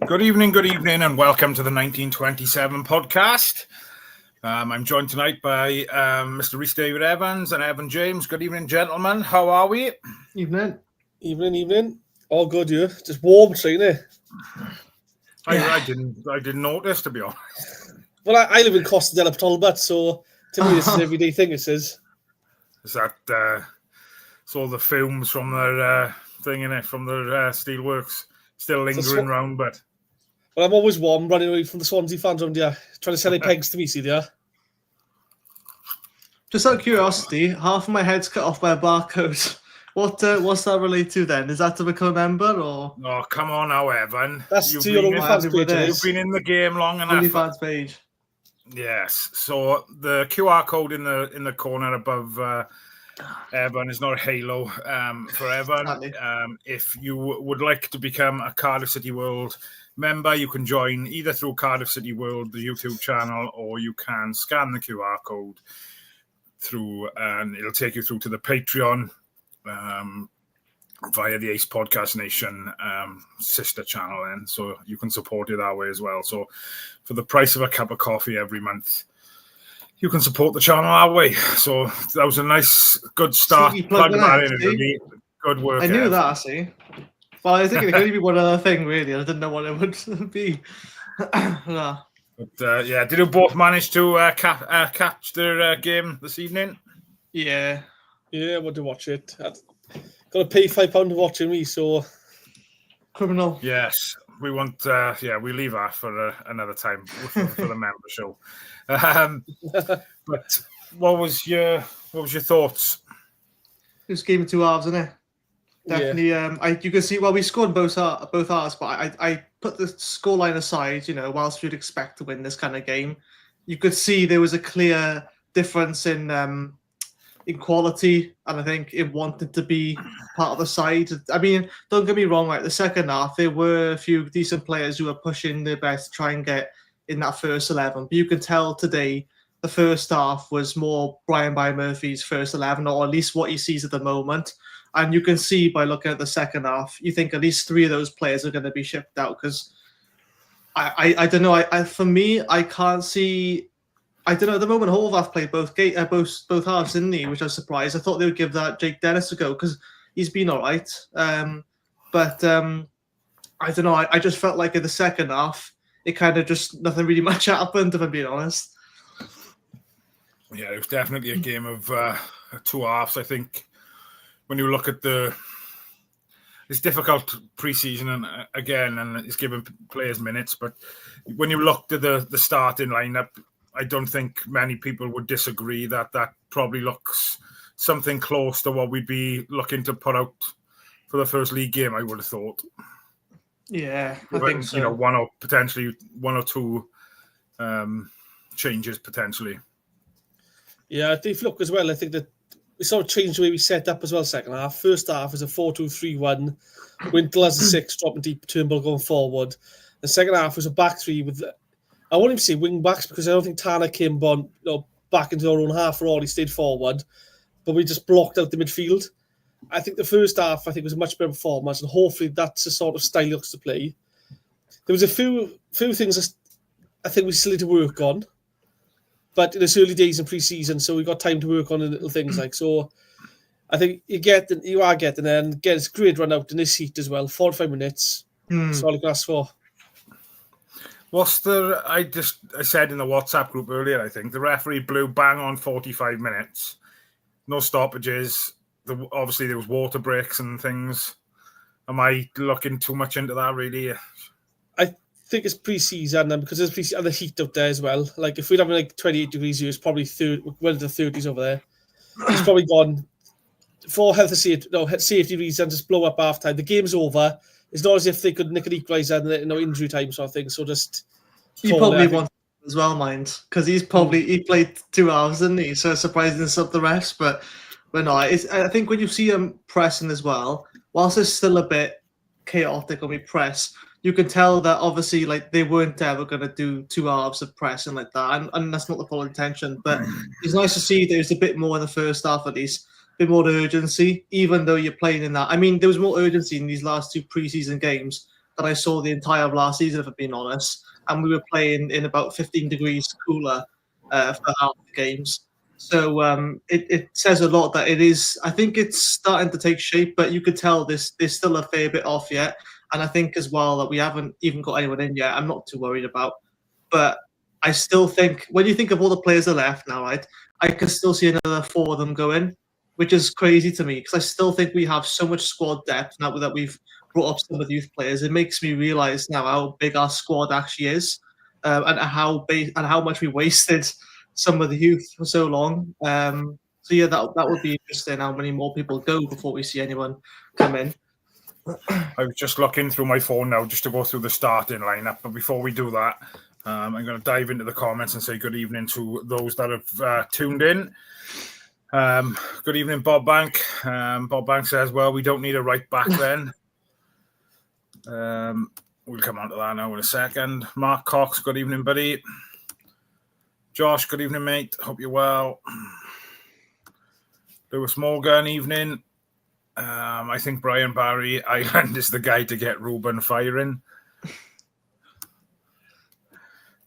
Good evening, and welcome to the 1927 podcast. I'm joined tonight by Mr. Rhys David Evans and Evan James. Good evening, gentlemen. How are we? Evening. All good, you. Just warm, ain't it? I didn't notice, to be honest. Well, I live in Costa della Talbot, so to me this is an everyday thing. It says. Is that it's all the fumes from their thing in it, from their steelworks, still lingering around, but. Well, I'm always warm, running away from the Swansea fans around here, trying to sell their pegs to me, see there. Just out of curiosity, half of my head's cut off by a barcode. What's that relate to then? Is that to become a member or? Oh, come on now, Evan. That's to your OnlyFans page. You've been in the game long enough. OnlyFans page. Yes. So the QR code in the corner above Evan is not a halo for Evan. If you would like to become a Cardiff City World member, you can join either through Cardiff City World, the YouTube channel, or you can scan the QR code through, and it'll take you through to the Patreon via the acepodcastnation sister channel, and so you can support it that way as well. So, for the price of a cup of coffee every month, you can support the channel that way. So that was a nice, good start. Plug that in, really. Good work. I knew that. See. Well, I think it could only be one other thing, really. I didn't know what it would be. But did you both manage to catch their game this evening? Yeah, I want to watch it. Got to pay £5 to watch me, so criminal. Yes, we want. We leave that for another time for the member show. But what was your thoughts? It was a game of two halves, isn't it? Definitely. Yeah. You can see. Well, we scored both halves, but I put the scoreline aside. Whilst you'd expect to win this kind of game, you could see there was a clear difference in quality, and I think it wanted to be part of the side. I mean, don't get me wrong. Right, the second half there were a few decent players who were pushing their best to try and get in that first 11. But you can tell today the first half was more Brian Murphy's first 11, or at least what he sees at the moment. And you can see by looking at the second half, you think at least three of those players are going to be shipped out, because I don't know. For me, I can't see. I don't know. At the moment, Horvath played both halves, didn't he? Which I was surprised. I thought they would give that Jake Dennis a go because he's been all right. But I don't know. I just felt like in the second half, it kind of just nothing really much happened, if I'm being honest. Yeah, it was definitely a game of two halves, I think. When you look at it's difficult pre-season and it's giving players minutes. But when you looked at the starting lineup, I don't think many people would disagree that probably looks something close to what we'd be looking to put out for the first league game, I would have thought. Yeah, I think so. One or two changes potentially. Yeah, I think look as well. I think that we sort of changed the way we set up as well. Second half, first half is a 4-2-3-1. Wintle as a 6, dropping deep, Turnbull going forward. The second half was a back three with, I won't even say wing backs because I don't think Tanner came back into our own half for all. He stayed forward, but we just blocked out the midfield. I think the first half was a much better performance, and hopefully that's the sort of style he looks to play. There was a few things I think we still need to work on. But it's early days in pre-season, so we've got time to work on the little things like so. I think you are getting there, and get a great run out in this heat as well. 45 minutes. That's all you can ask for. I said in the WhatsApp group earlier, I think the referee blew bang on 45 minutes. No stoppages. Obviously, there was water breaks and things. Am I looking too much into that, really? I think it's pre-season, and because there's pre-season and the heat up there as well. Like if we'd have 28 degrees here, it's probably well into the 30s over there. It's probably gone for safety reasons. Just blow up half time. The game's over. It's not as if they could nick an equaliser and injury time sort of thing. So just he probably wants as well, mind, because he played 2 hours, didn't he? So surprising sub the rest, but no. I think when you see him pressing as well, whilst it's still a bit chaotic when we press, you can tell that obviously like they weren't ever going to do 2 halves of pressing like that, and that's not the full intention. But it's nice to see there's a bit more in the first half, at least a bit more urgency, even though you're playing in that. I mean, there was more urgency in these last 2 preseason games that I saw the entire of last season, if I'm being honest. And we were playing in about 15 degrees cooler for half the games. So it says a lot that it is. I think it's starting to take shape, but you could tell there's still a fair bit off yet. And I think as well that we haven't even got anyone in yet. I'm not too worried about. But I still think when you think of all the players that are left now, right, I can still see another 4 of them going, which is crazy to me because I still think we have so much squad depth now that we've brought up some of the youth players. It makes me realise now how big our squad actually is, and how much we wasted some of the youth for so long. So yeah, that would be interesting. How many more people go before we see anyone come in? I was just looking through my phone now just to go through the starting lineup. But before we do that, I'm going to dive into the comments and say good evening to those that have tuned in. Good evening, Bob Bank. Bob Bank says, well, we don't need a right back then. We'll come on to that now in a second. Mark Cox, good evening, buddy. Josh, good evening, mate. Hope you're well. Lewis Morgan, evening. I think Brian Barry Island is the guy to get Ruben firing.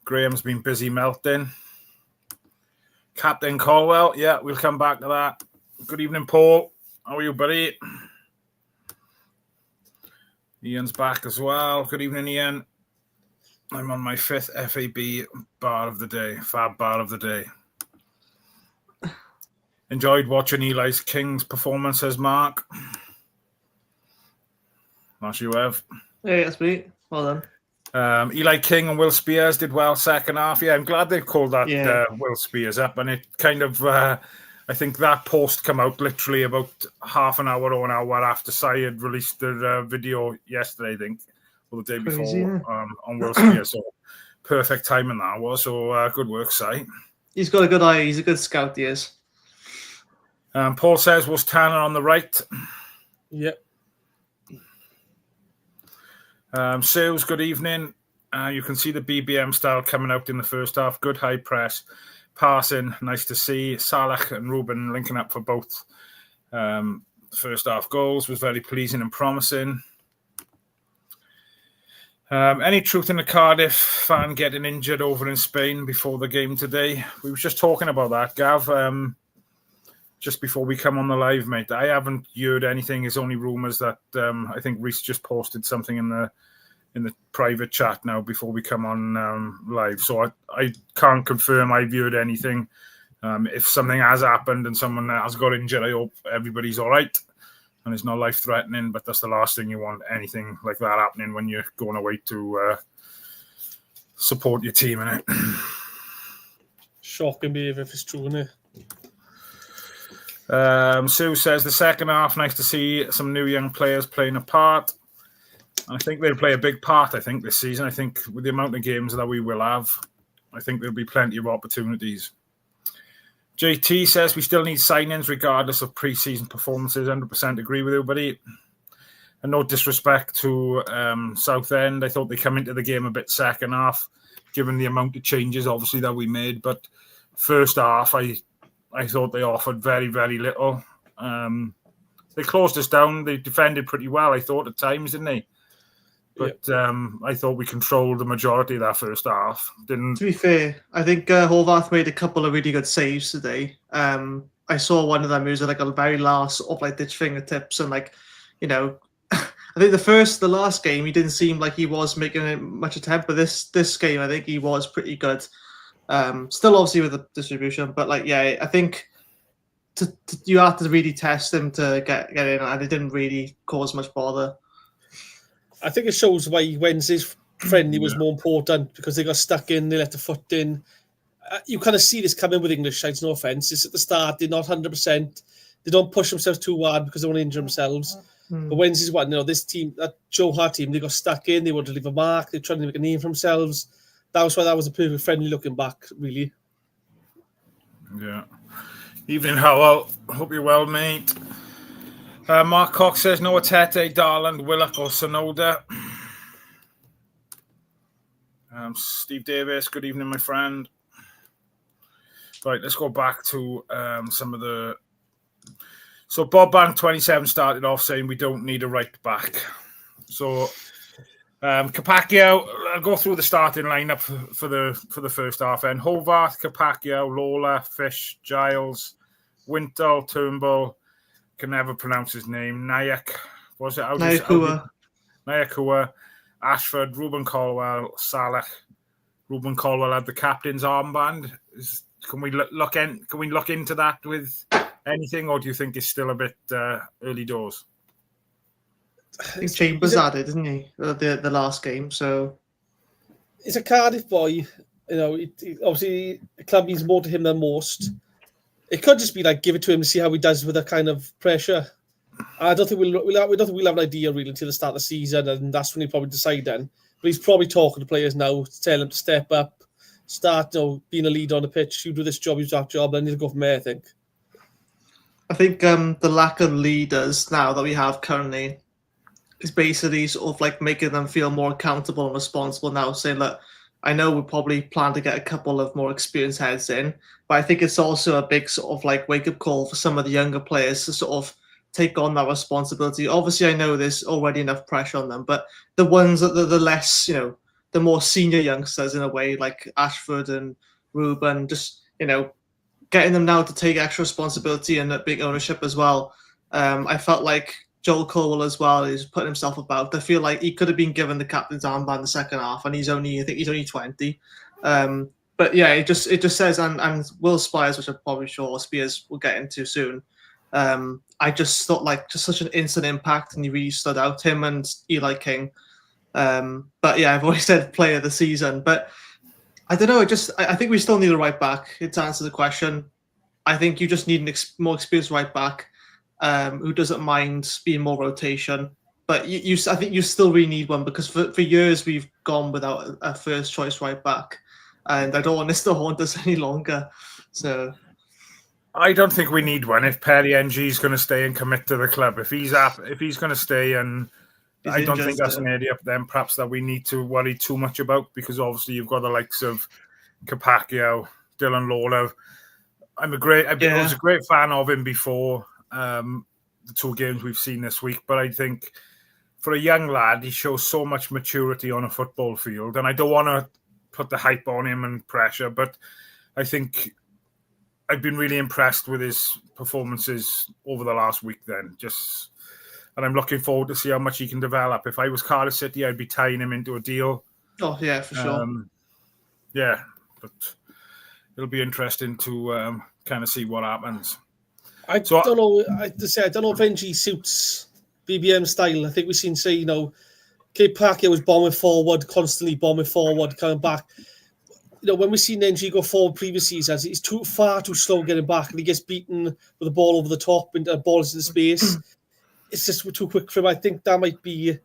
Graham's been busy melting. Captain Colwell, yeah, we'll come back to that. Good evening, Paul. How are you, buddy? Ian's back as well. Good evening, Ian. I'm on my 5th FAB bar of the day, fab bar of the day. Enjoyed watching Eli King's performance, says Mark. Nice you have. Hey, that's me. Well done. Eli King and Will Spears did well second half. Yeah, I'm glad they called that Will Spears up. And it kind of, I think that post came out literally about half an hour or an hour after Syed released the video yesterday, I think, or the day before on Will Spears. So perfect timing that was. So good work, Sy. He's got a good eye. He's a good scout, he is. Paul says, was Tanner on the right? Yep. Sales, good evening. You can see the BBM style coming out in the first half. Good high press. Passing, nice to see. Salah and Ruben linking up for both first half goals was very pleasing and promising. Any truth in the Cardiff fan getting injured over in Spain before the game today? We were just talking about that, Gav. Just before we come on the live, mate. I haven't heard anything. It's only rumours that I think Rhys just posted something in the private chat now before we come on live. So I can't confirm I've heard anything. If something has happened and someone has got injured, I hope everybody's all right and it's not life-threatening, but that's the last thing you want, anything like that happening when you're going away to support your team, innit? Shocking behaviour if it's true, innit? Sue says the second half, nice to see some new young players playing a part. I think they'll play a big part, this season. I think with the amount of games that we will have, I think there'll be plenty of opportunities. JT says we still need signings regardless of pre-season performances. 100% agree with you, buddy. And no disrespect to Southend. I thought they come into the game a bit second half, given the amount of changes, obviously, that we made. But first half, I thought they offered very, very little. They closed us down. They defended pretty well, I thought, at times, didn't they? But I thought we controlled the majority of that first half. To be fair, I think Horvath made a couple of really good saves today. I saw one of them. It was like a very last ditch fingertips, and I think the last game he didn't seem like he was making much attempt, but this game I think he was pretty good. Still obviously with the distribution, but I think you have to really test him to get in, and it didn't really cause much bother. I think it shows why Wednesday's friendly was more important, because they got stuck in, they let the foot in. You kind of see this coming with English sides, no offence. It's at the start, they're not 100%. They don't push themselves too hard because they want to injure themselves. But Wednesday's one, this team, that Joe Hart team, they got stuck in, they wanted to leave a mark, they're trying to make a name for themselves. That was why that was a perfect friendly looking back, really. Yeah. Evening, Howell. Hope you're well, mate. Mark Cox says, no Atete, Darland, Willock or Sonoda. Steve Davis, good evening, my friend. Right, let's go back to some of the... So Bob Bank 27 started off saying we don't need a right back. So Capaccio, I'll go through the starting lineup for the first half. And Hovarth, Capaccio, Lola, Fish, Giles, Wintle, Turnbull. Can never pronounce his name. Nayak, was it? Nayakua, Ashford, Ruben Colwell, Salah. Ruben Colwell had the captain's armband. Can we look into that with anything, or do you think it's still a bit early doors? I think Chambers added, isn't he? The last game. So it's a Cardiff boy. Obviously, the club means more to him than most. It could just be like give it to him and see how he does with that kind of pressure. I don't think we'll have an idea really until the start of the season, and that's when he'll probably decide then. But he's probably talking to players now to tell them to step up, start being a leader on the pitch. You do this job, you do that job, and he'll go from there, I think the lack of leaders now that we have currently is basically sort of like making them feel more accountable and responsible now, saying that I know we probably plan to get a couple of more experienced heads in, but I think it's also a big sort of like wake-up call for some of the younger players to sort of take on that responsibility. Obviously, I know there's already enough pressure on them, but the ones that the less, the more senior youngsters in a way, like Ashford and Ruben, just, getting them now to take extra responsibility and big ownership as well. I felt like Joel Colwell as well is putting himself about. I feel like he could have been given the captain's armband in the second half, and I think he's only 20. But yeah, it just says, and Will Spires, which I'm probably sure Spears will get into soon. I just thought like just such an instant impact, and he really stood out, him and Eli King. But yeah, I've always said player of the season, but I don't know. I think we still need a right back. To answer the question, I think you just need more experienced right back who doesn't mind being more rotation. But I think you still really need one, because for years we've gone without a first choice right back, and I don't want this to haunt us any longer. So I don't think we need one if Perry NG is going to stay and commit to the club. If he's going to stay, and I don't think that's an area then perhaps that we need to worry too much about, because obviously you've got the likes of Capaccio, Dylan Lawler. I was a great fan of him before the two games we've seen this week, but I think for a young lad, he shows so much maturity on a football field, and I don't want to put the hype on him and pressure, but I think I've been really impressed with his performances over the last week then. And I'm looking forward to see how much he can develop. If I was Cardiff City, I'd be tying him into a deal. Oh, yeah, for sure. Yeah, but it'll be interesting to kind of see what happens. I don't know if NG suits BBM style. I think we've seen, Kate Packer was constantly bombing forward, coming back. When we've seen NG go forward previous seasons, he's far too slow getting back, and he gets beaten with the ball over the top and balls in space. It's just too quick for him. I think that might be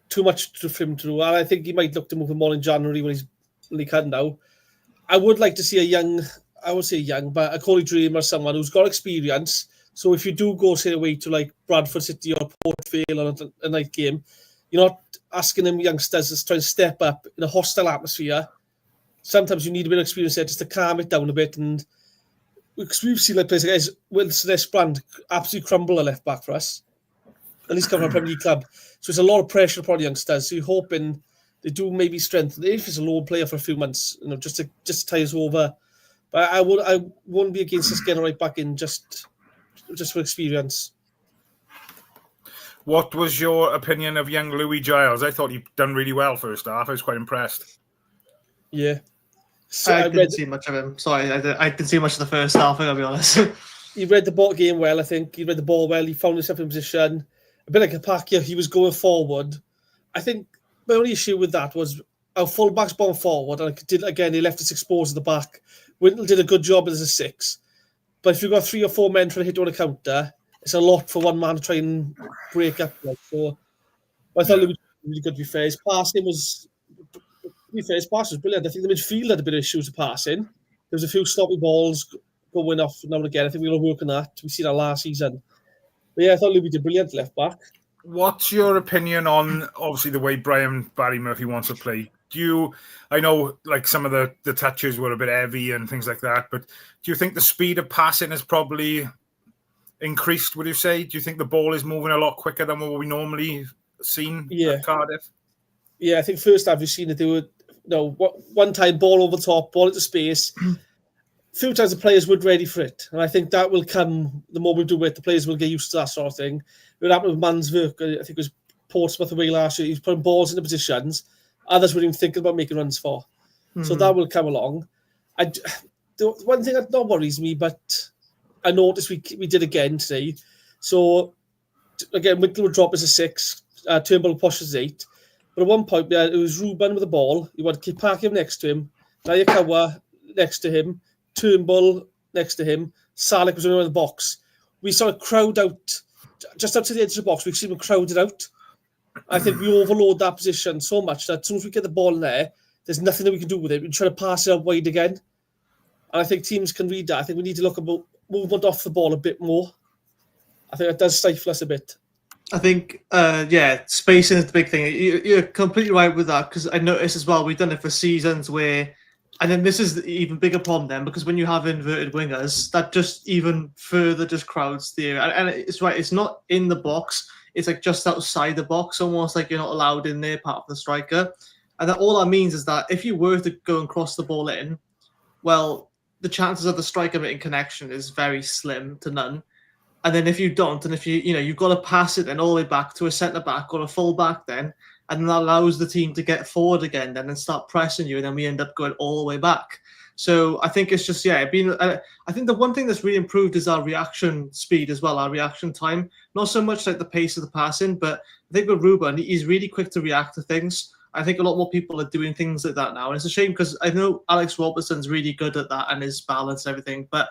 too much for him to do, and I think he might look to move him on in January when he can now. I would like to see but a Corey Dream or someone who's got experience. So if you do go, say, away to like Bradford City or Port Vale on a night game, you're not asking them youngsters to try and step up in a hostile atmosphere. Sometimes you need a bit of experience there just to calm it down a bit. And we've seen like players like Wilson Esbrand absolutely crumble a left back for us. At least coming from a Premier League club. So it's a lot of pressure upon the youngsters. So you're hoping they do maybe strengthen. If it's a loan player for a few months, just to tie us over. But I wouldn't be against us getting right back in just for experience. What was your opinion of young Louis Giles? I thought he'd done really well first half. I was quite impressed. Yeah. So I didn't see much of him. Sorry, I didn't see much of the first half, I'll be honest. He read the ball game well, I think. He read the ball well. He found himself in position. A bit like Capaccio, he was going forward. I think my only issue with that was our full-back's gone forward, and he left us exposed at the back. Wintle did a good job as a 6. But if you've got 3 or 4 men trying to hit on a counter, it's a lot for one man to try and break up. So I thought it was really good to be fair. His passing was brilliant. I think the midfield had a bit of issues with passing. There was a few sloppy balls going off now and again. I think we're going to work on that. We've seen that last season. But yeah, I thought Louis did brilliant left back. What's your opinion on, obviously, the way Barry Murphy wants to play? I know like some of the touches were a bit heavy and things like that, but do you think the speed of passing has probably increased, would you say? Do you think the ball is moving a lot quicker than what we normally seen at Cardiff? Yeah, I think first half you've seen that they were, one time ball over top, ball into space. A few times the players weren't ready for it, and I think that will come the more we do it. The players will get used to that sort of thing. It happened with Mansverk. I think it was Portsmouth away last year. He's putting balls into positions others weren't even thinking about making runs for. So that will come along. The one thing that not worries me, but I noticed we did again today. So again, Winkler would drop as a 6, Turnbull pushes 8. But at one point, it was Ruben with the ball. You want to keep Parkin next to him. Nayakawa next to him. Turnbull next to him. Salek was in the box. We saw a crowd out, just up to the edge of the box. We've seen them crowded out. I think we overload that position so much that as soon as we get the ball in there, there's nothing that we can do with it. We try to pass it out wide again. And I think teams can read that. I think we need to look at movement off the ball a bit more. I think that does stifle us a bit. I think, spacing is the big thing. You're completely right with that, because I noticed as well, we've done it for seasons where, and then this is the even bigger problem then, because when you have inverted wingers, that just even further just crowds the area. And it's right, it's not in the box, it's like just outside the box, almost like you're not allowed in there, part of the striker. And that all that means is that if you were to go and cross the ball in, well, the chances of the striker making connection is very slim to none. And then if you don't, and if you've got to pass it then all the way back to a centre-back or a full-back then, and that allows the team to get forward again then and start pressing you, and then we end up going all the way back. So I think it's just, I think the one thing that's really improved is our reaction speed as well, our reaction time. Not so much like the pace of the passing, but I think with Ruben, he's really quick to react to things. I think a lot more people are doing things like that now. And it's a shame because I know Alex Robertson's really good at that and his balance and everything, but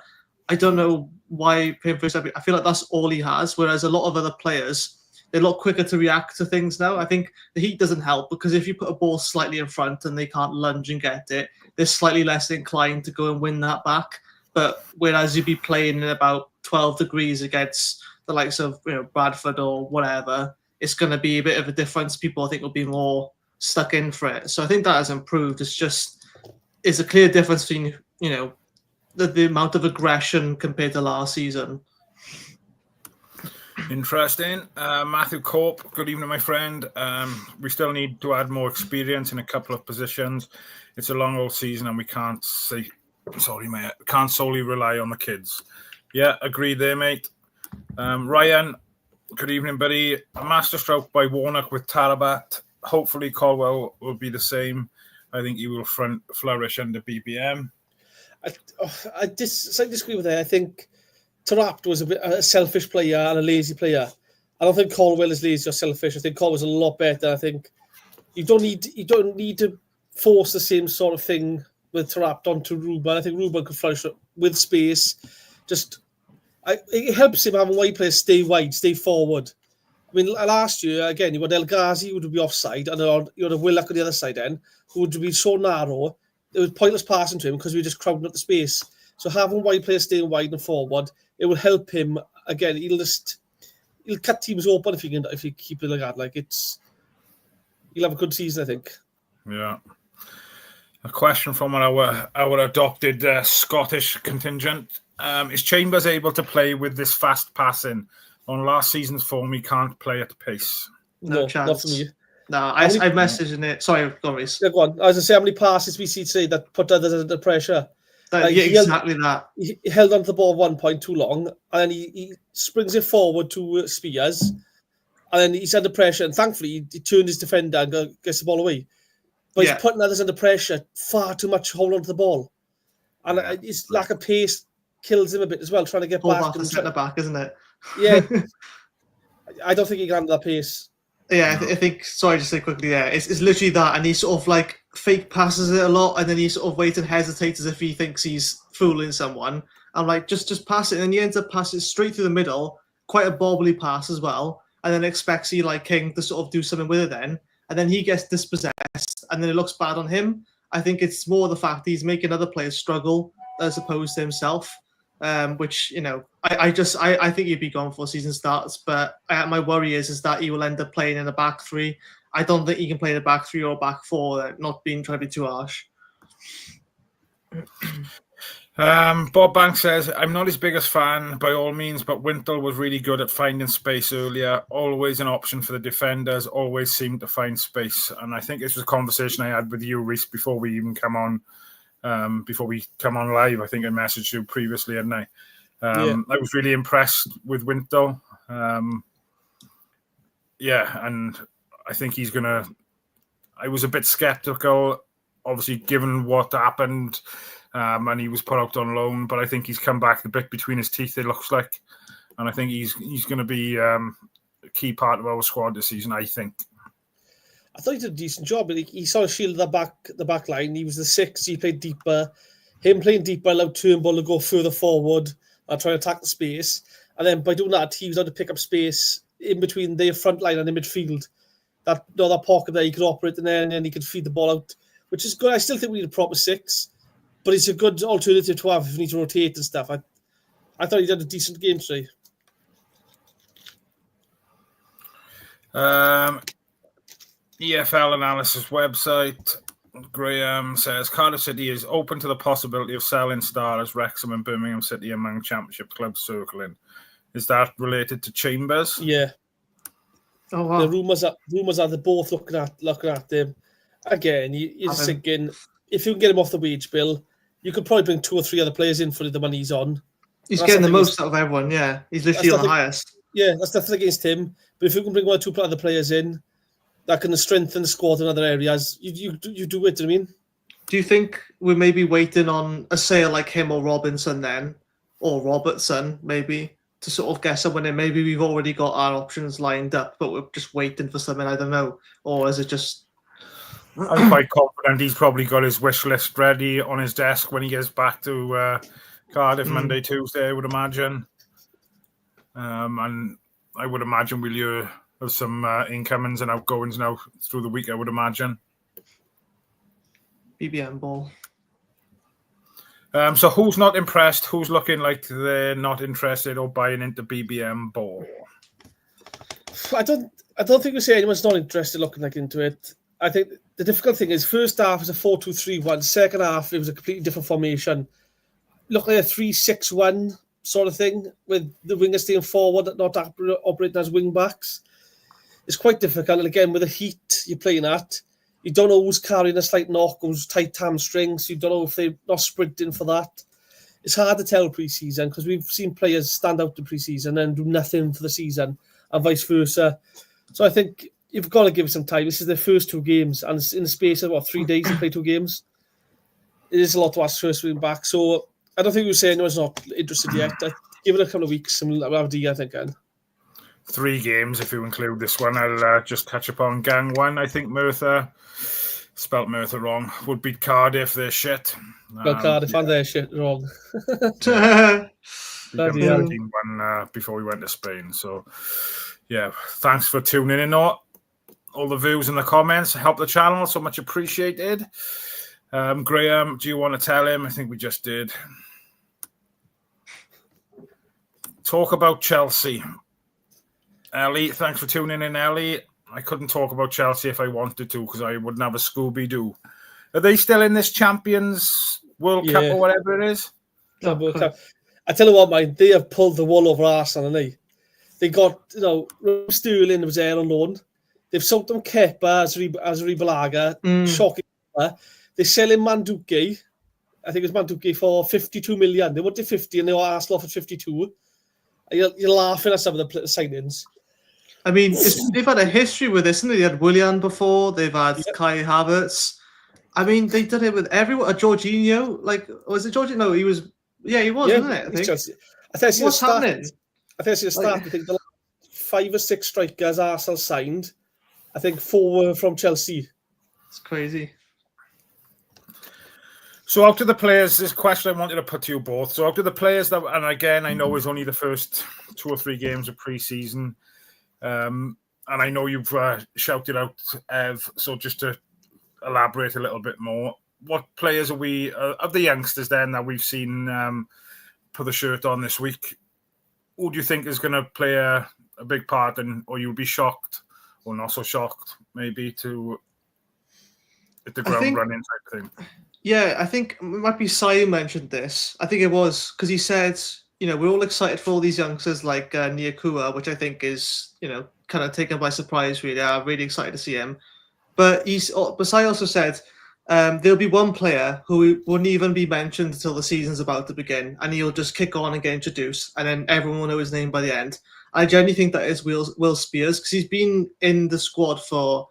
I don't know why playing first. I feel like that's all he has, whereas a lot of other players, they're a lot quicker to react to things now. I think the heat doesn't help because if you put a ball slightly in front and they can't lunge and get it, they're slightly less inclined to go and win that back. But whereas you'd be playing in about 12 degrees against the likes of Bradford or whatever, it's going to be a bit of a difference. People, I think, will be more stuck in for it. So I think that has improved. It's a clear difference between, the amount of aggression compared to last season. Interesting. Matthew Cope, good evening, my friend. We still need to add more experience in a couple of positions. It's a long old season and we can't solely rely on the kids. Yeah, agreed there, mate. Ryan, good evening, buddy. A masterstroke by Warnock with Tarabat. Hopefully Colwell will be the same. I think he will flourish under BBM. I disagree with that. I think Tarabt was a selfish player and a lazy player. I don't think Colwell is lazy or selfish. I think Colwell's a lot better. I think you don't need to force the same sort of thing with Tarabt onto Ruben. I think Ruben could flourish with space. It helps him having wide players stay wide, stay forward. I mean, last year, again, you had El Ghazi who would be offside, and you had a Willock on the other side then, who would be so narrow, it was pointless passing to him because we were just crowding up the space. So having wide players staying wide and forward, it will help him. Again, he'll cut teams open if you keep it like that. He'll have a good season, I think. Yeah. A question from our adopted Scottish contingent. Is Chambers able to play with this fast passing? On last season's form, he can't play at the pace. No chance. Not for me. No, I messaged in it. Sorry, go on, Rhys. Yeah, go on. I was going to say, how many passes we see today that put others under pressure? Exactly that. He held onto the ball 1 point too long, and then he springs it forward to Spears, and then he's under pressure, and thankfully he turned his defender and gets the ball away. But he's putting others under pressure far too much, holding onto the ball. And his lack of pace kills him a bit as well, trying to get back. Back centre back, isn't it? Yeah. I don't think he can handle that pace. Yeah, I think, sorry, just say quickly there, it's literally that, and he sort of like fake passes it a lot, and then he sort of waits and hesitates as if he thinks he's fooling someone. I'm like, just pass it, and then he ends up passing straight through the middle, quite a bobbly pass as well, and then expects Eli King to sort of do something with it then, and then he gets dispossessed, and then it looks bad on him. I think it's more the fact he's making other players struggle as opposed to himself. Which I think he'd be gone before season starts. But my worry is that he will end up playing in a back three. I don't think he can play in a back three or back four. Not trying to be too harsh. Bob Banks says, I'm not his biggest fan by all means, but Wintle was really good at finding space earlier. Always an option for the defenders, always seemed to find space. And I think this was a conversation I had with you, Rhys, before we even come on live. I think I messaged you previously, hadn't I? I was really impressed with Wintle. And I think he's going to... I was a bit sceptical, obviously, given what happened. And he was put out on loan, but I think he's come back a bit between his teeth, it looks like. And I think he's going to be a key part of our squad this season, I think. I thought he did a decent job. He sort of shielded the back line. He was the 6, he played deeper. Him playing deeper allowed Turnbull to go further forward and try to attack the space. And then by doing that, he was able to pick up space in between their front line and the midfield. That pocket there, he could operate in there and then he could feed the ball out, which is good. I still think we need a proper 6. But it's a good alternative to have if you need to rotate and stuff. I thought he did a decent game today. EFL analysis website. Graham says Cardiff City is open to the possibility of selling stars Wrexham and Birmingham City among Championship clubs circling. Is that related to Chambers? Yeah. Oh wow. The rumours are they're both looking at them. Again, you're just thinking if you can get him off the wage bill, you could probably bring 2 or 3 other players in for the money he's on. He's getting the most out of everyone, yeah. He's literally the highest. Yeah, that's nothing against him. But if you can bring 1 or 2 other players in, that can strengthen the squad in other areas. You do it, do you know what I mean? Do you think we're maybe waiting on a sale like him or Robinson then? Or Robertson, maybe, to sort of get someone in? Maybe we've already got our options lined up, but we're just waiting for something, I don't know. Or is it just... I'm quite confident he's probably got his wish list ready on his desk when he gets back to Cardiff Monday, Tuesday, I would imagine. And I would imagine we'll hear of some incomings and outgoings now through the week, I would imagine. BBM ball. So who's not impressed? Who's looking like they're not interested or buying into BBM ball? I don't think we say anyone's not interested looking into it. I think the difficult thing is first half was a 4-2-3-1. Second half, it was a completely different formation. Looked like a 3-6-1 sort of thing with the wingers staying forward, not operating as wing backs. It's quite difficult. And again, with the heat you're playing at, you don't know who's carrying a slight knock, who's tight hamstrings. You don't know if they're not sprinting for that. It's hard to tell pre-season because we've seen players stand out in pre-season and do nothing for the season and vice versa. So I think you've got to give it some time. This is their first 2 games, and it's in the space of 3 days to play 2 games. It is a lot to ask first wing back. So I don't think we'll say anyone's not interested yet. Give it a couple of weeks and we'll have a idea, I think. 3 games, if you include this one. I'll just catch up on Gang 1. I think Merthyr, spelt Merthyr wrong, would beat Cardiff. They're shit. Cardiff and their shit wrong. Team 1 before we went to Spain. So, yeah, thanks for tuning in. All the views and the comments help the channel, so much appreciated. Graham, do you want to tell him? I think we just did. Talk about Chelsea. Ellie, thanks for tuning in, Ellie. I couldn't talk about Chelsea if I wanted to because I wouldn't have a Scooby-Doo. Are they still in this Champions World Cup or whatever it is? World Cup. I tell you what, mate, they have pulled the wool over Arsenal, haven't they? They got, Sterling was there on loan. They've sold them Kepa as Ribalaga. Shocking. They're selling Manduki. I think it's Manduki for 52 million. They wanted 50 and they were Arsenal for 52. You're laughing at some of the signings. I mean, they've had a history with this, and they had Willian before. They've had Kai Havertz. I mean, they did it with everyone. Jorginho, was it Jorginho? No, he was. Yeah, he was, wasn't it? I think. What's happening? I think I think the last 5 or 6 strikers Arsenal signed, I think 4 were from Chelsea. It's crazy. So out of the players, this question I wanted to put to you both. So out of the players that, and again, I know it's only the first 2 or 3 games of pre-season, and I know you've shouted out Ev. So just to elaborate a little bit more, what players are we of the youngsters then that we've seen put the shirt on this week? Who do you think is going to play a big part, or you'll be shocked or not so shocked maybe to hit the ground running type thing. Yeah, I think it might be Si mentioned this. I think it was because he said, we're all excited for all these youngsters like Nyakua, which I think is, kind of taken by surprise, really. I'm really excited to see him. But Si also said there'll be one player who wouldn't even be mentioned until the season's about to begin, and he'll just kick on and get introduced, and then everyone will know his name by the end. I genuinely think that is Will Spears, because he's been in the squad for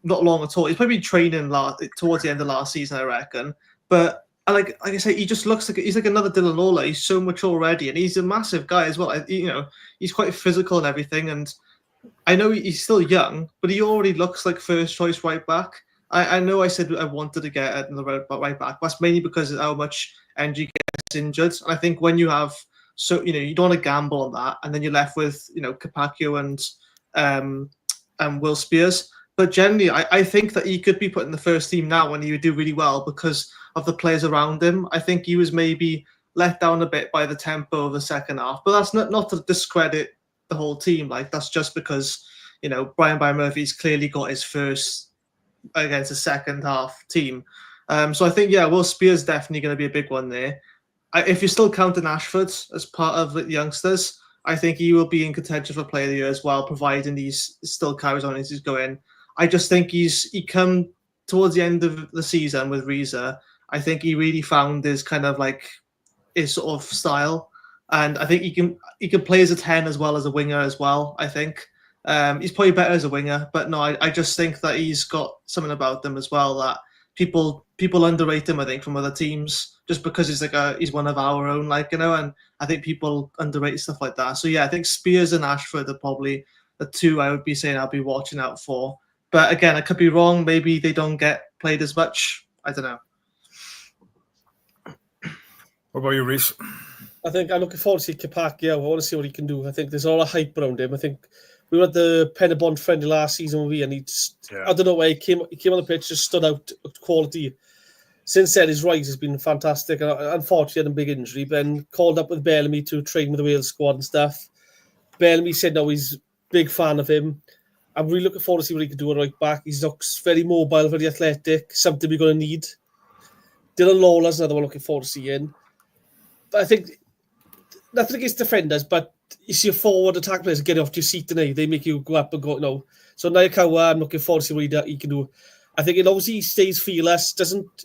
not long at all. He's probably been training towards the end of last season, I reckon. But like I say, he just looks like he's like another Dylan Lawler. He's so mature already, and he's a massive guy as well. He's quite physical and everything. And I know he's still young, but he already looks like first choice right back. I know I said I wanted to get another right back. That's mainly because of how much NG gets injured. And I think when you have you don't want to gamble on that, and then you're left with Capaccio and Will Spears. But generally, I think that he could be put in the first team now, and he would do really well because of the players around him. I think he was maybe let down a bit by the tempo of the second half, but that's not to discredit the whole team. Like, that's just because Brian Murphy's clearly got his first against a second half team. So I think Will Spears definitely going to be a big one there. If you're still counting Ashford as part of the youngsters, I think he will be in contention for Player of the Year as well, providing he's still carries on as he's going. I just think he come towards the end of the season with Rhys. I think he really found his kind of like his sort of style, and I think he can play as a 10 as well as a winger as well. I think he's probably better as a winger, but no, I just think that he's got something about him as well that people underrate him. I think from other teams just because he's one of our own, and I think people underrate stuff like that. So yeah, I think Spears and Ashford are probably the two I would be saying I'll be watching out for. But again, I could be wrong. Maybe they don't get played as much. I don't know. What about you, Rhys? I think I'm looking forward to see Capaccio. I want to see what he can do. I think there's all a hype around him. I think we were at the Penabon friendly last season with me, and I don't know where he came on the pitch, just stood out quality. Since then, his rise has been fantastic. Unfortunately, he had a big injury, but then called up with Bellamy to train with the Wales squad and stuff. Bellamy said no, he's a big fan of him. I'm really looking forward to see what he can do at right back. He looks very mobile, very athletic, something we're going to need. Dylan Lawler's another one looking forward to seeing. But I think nothing against defenders, but you see a forward attack players get off your seat today. They make you go up and go, So Nyakawa, I'm looking forward to see what he can do. I think obviously he stays fearless.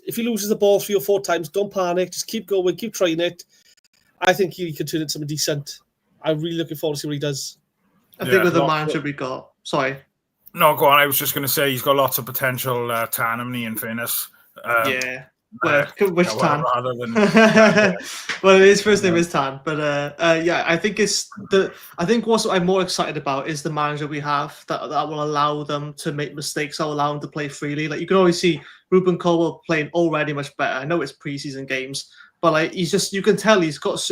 If he loses the ball 3 or 4 times, don't panic. Just keep going, keep trying it. I think he can turn into something decent. I'm really looking forward to see what he does. I think with the manager we got. Sorry. No, go on. I was just going to say he's got lots of potential tan, in fairness. Yeah. Well, which Tan? Rather than, well, his first name is Tan, but I think I think what I'm more excited about is the manager we have that will allow them to make mistakes, that will allow them to play freely. Like you can always see Ruben Colwell playing already much better. I know it's preseason games, but you can tell he's got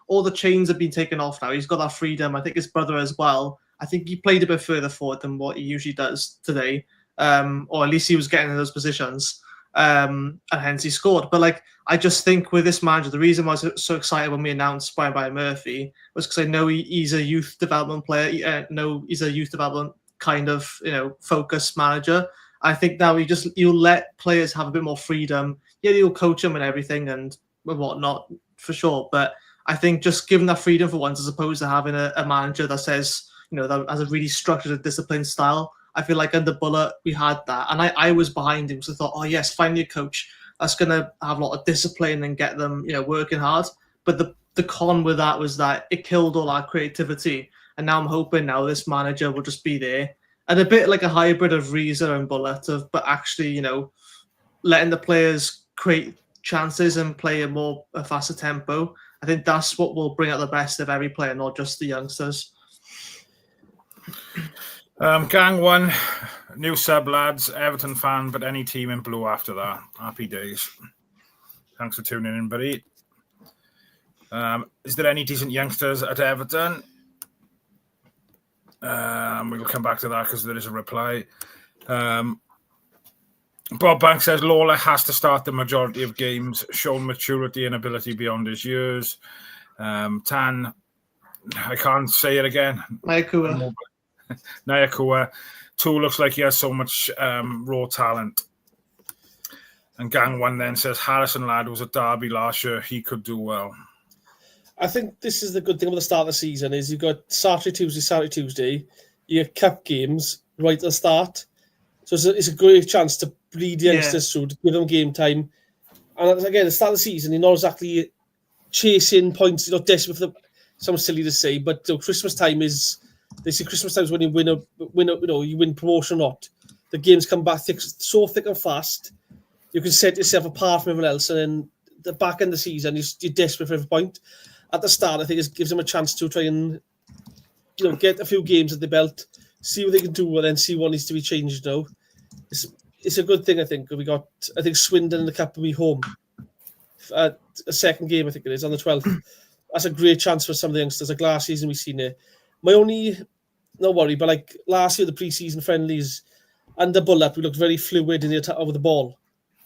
all the chains have been taken off now. He's got that freedom. I think his brother as well. I think he played a bit further forward than what he usually does today, or at least he was getting in those positions. And hence he scored. But I just think with this manager, the reason I was so excited when we announced Brian Murphy was because I know he's a youth development player. He's a youth development kind of focused manager. I think now he'll let players have a bit more freedom. Yeah, he'll coach them and everything and whatnot for sure. But I think just giving that freedom for once, as opposed to having a manager that says that has a really structured and disciplined style. I feel like under Bullet, we had that. And I was behind him. So I thought, oh, yes, finally a coach that's going to have a lot of discipline and get them, working hard. But the con with that was that it killed all our creativity. And now I'm hoping this manager will just be there. And a bit like a hybrid of Rhys and Bullet, but actually, letting the players create chances and play a faster tempo. I think that's what will bring out the best of every player, not just the youngsters. Gang 1, new sub lads, Everton fan, but any team in blue after that. Happy days. Thanks for tuning in, buddy. Is there any decent youngsters at Everton? We'll come back to that because there is a reply. Bob Banks says Lawler has to start the majority of games, shown maturity and ability beyond his years. Tan, I can't say it again. Nyakua. 2 looks like he has so much raw talent. And Gang One then says, Harrison lad was at Derby last year. He could do well. I think this is the good thing about the start of the season is you've got Saturday, Tuesday. You get cup games right at the start. So it's a great chance to bleed the youngsters through, to give them game time. And again, at the start of the season, you're not exactly chasing points, you're not desperate for sounds silly to say, but Christmas time is, they say Christmas time is when you you win promotion or not. The games come back thick and fast. You can set yourself apart from everyone else, and then the back end of the season, you're desperate for every point. At the start, I think it gives them a chance to try and get a few games at the belt, see what they can do, and then see what needs to be changed now. It's a good thing, I think. I think Swindon in the Cup will be home. A second game, I think it is, on the 12th. That's a great chance for some of the youngsters. Like last season, we've seen it. My only, no worry, but like last year, the pre-season friendlies, under Bullock, we looked very fluid in the attack over the ball.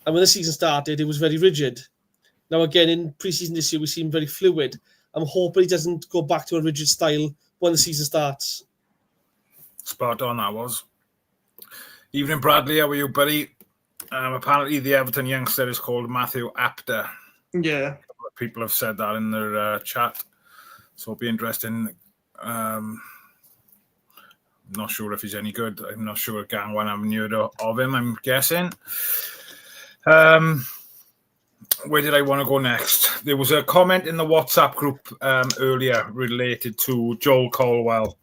And when the season started, it was very rigid. Now, again, in pre-season this year, we seem very fluid. I'm hoping he doesn't go back to a rigid style when the season starts. Spot on, that was. Evening, Bradley. How are you, buddy? Apparently, the Everton youngster is called Matthew Apter. Yeah. People have said that in their chat. So it'll be interesting. Not sure if he's any good. I'm not sure Gang One haven't heard of him, I'm guessing. Where did I want to go next? There was a comment in the WhatsApp group earlier related to Joel Colwell.